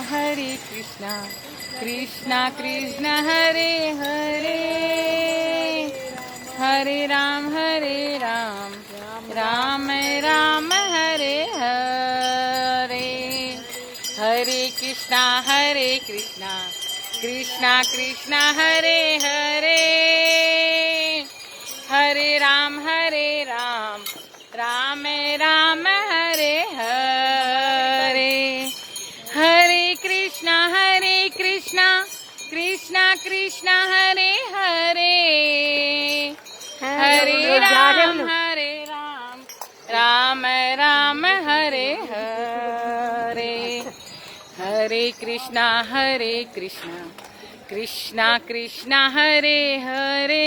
Hare Krishna Krishna Krishna Hare Hare Hare Ram Ram Ram Hare Hare Hare Krishna Krishna Krishna Hare Hare Hare Ram Ram Ram Hare Hare Hare Krishna Krishna Krishna Hare Hare Hare Ram Ram Ram Hare Hare Hare Krishna Krishna Krishna Hare Hare